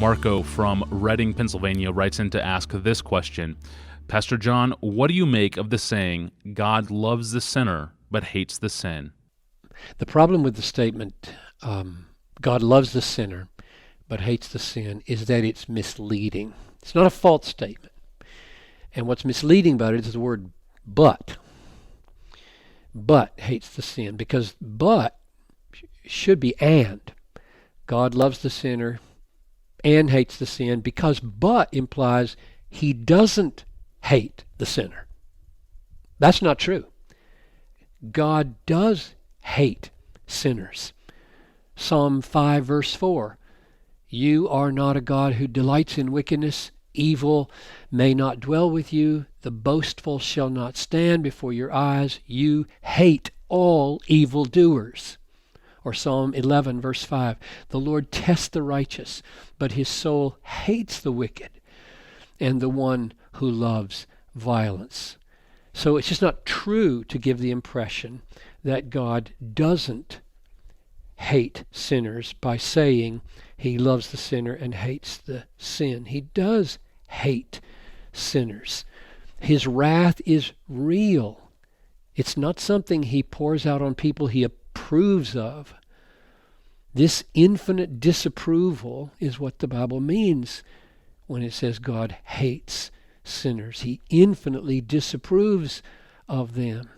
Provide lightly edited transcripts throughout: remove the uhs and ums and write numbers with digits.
Marco from Reading, Pennsylvania writes in to ask this question. Pastor John, what do you make of the saying, God loves the sinner but hates the sin? The problem with the statement, God loves the sinner but hates the sin, is that it's misleading. It's not a false statement. And what's misleading about it is the word but. But hates the sin, because but should be and. God loves the sinner and hates the sin, because but implies he doesn't hate the sinner. That's not true. God does hate sinners. Psalm 5 verse 4, you are not a God who delights in wickedness. Evil may not dwell with you. The boastful shall not stand before your eyes. You hate all evildoers. Or Psalm 11 verse 5, the Lord tests the righteous, but his soul hates the wicked and the one who loves violence. So it's just not true to give the impression that God doesn't hate sinners by saying he loves the sinner and hates the sin. He does hate sinners. His wrath is real. It's not something he pours out on people he approves of. This infinite disapproval is what the Bible means when it says God hates sinners. He infinitely disapproves of them.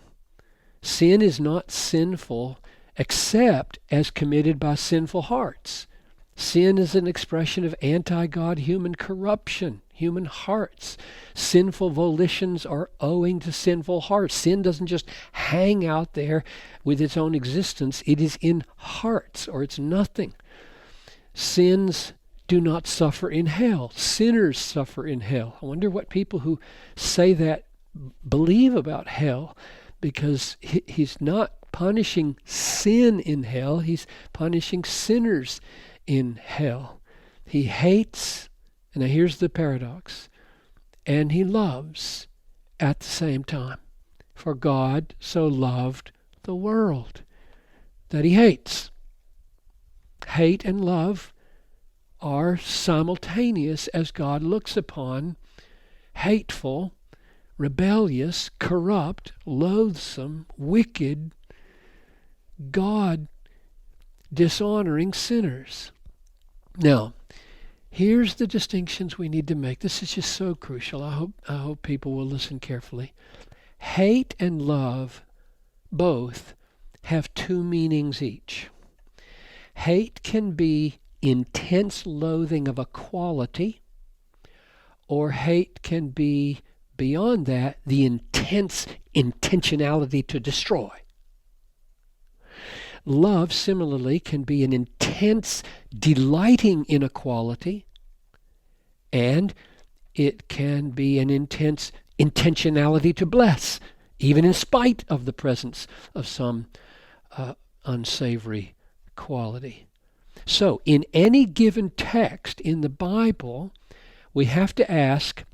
Sin is not sinful except as committed by sinful hearts. Sin is an expression of anti-God human corruption, human hearts. Sinful volitions are owing to sinful hearts. Sin doesn't just hang out there with its own existence. It is in hearts, or it's nothing. Sins do not suffer in hell. Sinners suffer in hell. I wonder what people who say that believe about hell, because he's not punishing sin in hell. He's punishing sinners in hell. He hates, and now here's the paradox, and he loves at the same time. For God so loved the world that he hates. Hate and love are simultaneous as God looks upon hateful, rebellious, corrupt, loathsome, wicked, God dishonoring sinners. Now, here's the distinctions we need to make. This is just so crucial. I hope people will listen carefully. Hate and love both have two meanings each. Hate can be intense loathing of a quality, or hate can be, beyond that, the intense intentionality to destroy. Love, similarly, can be an intense delighting in a quality, and it can be an intense intentionality to bless, even in spite of the presence of some unsavory quality. So, in any given text in the Bible, we have to ask,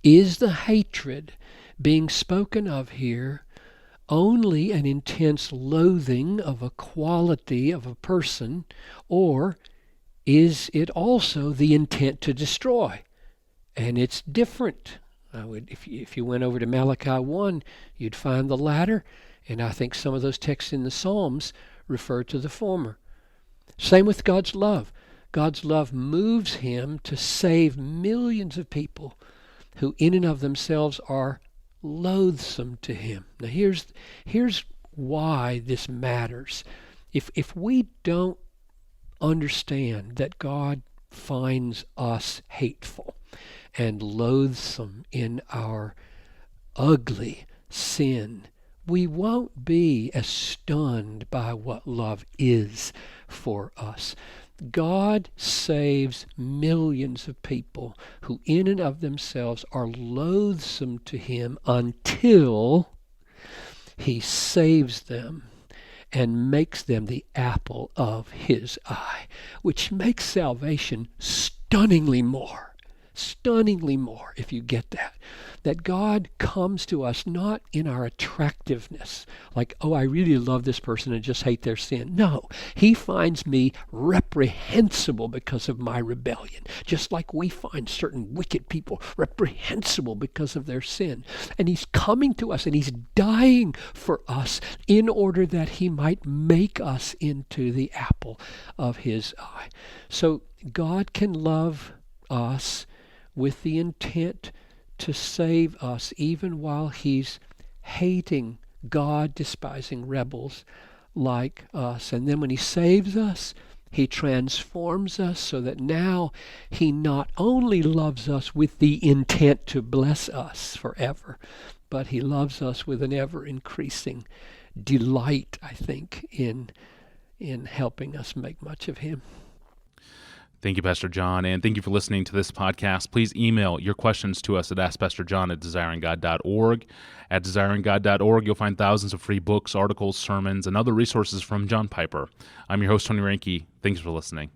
is the hatred being spoken of here only an intense loathing of a quality of a person, or is it also the intent to destroy? And it's different. If you went over to Malachi 1, you'd find the latter, and I think some of those texts in the Psalms refer to the former. Same with God's love. God's love moves him to save millions of people who in and of themselves are loathsome to him. Now here's why this matters. If we don't understand that God finds us hateful and loathsome in our ugly sin, we won't be as stunned by what love is for us. God saves millions of people who in and of themselves are loathsome to him until he saves them and makes them the apple of his eye, which makes salvation stunningly more stunningly more if you get that. That God comes to us not in our attractiveness, like, oh, I really love this person and just hate their sin. No, he finds me reprehensible because of my rebellion, just like we find certain wicked people reprehensible because of their sin. And he's coming to us and he's dying for us in order that he might make us into the apple of his eye. So God can love us with the intent to save us even while he's hating God-despising rebels like us. And then when he saves us, he transforms us so that now he not only loves us with the intent to bless us forever, but he loves us with an ever-increasing delight, I think, in helping us make much of him. Thank you, Pastor John, and thank you for listening to this podcast. Please email your questions to us at AskPastorJohn@desiringgod.org. At desiringgod.org, you'll find thousands of free books, articles, sermons, and other resources from John Piper. I'm your host, Tony Reinke. Thanks for listening.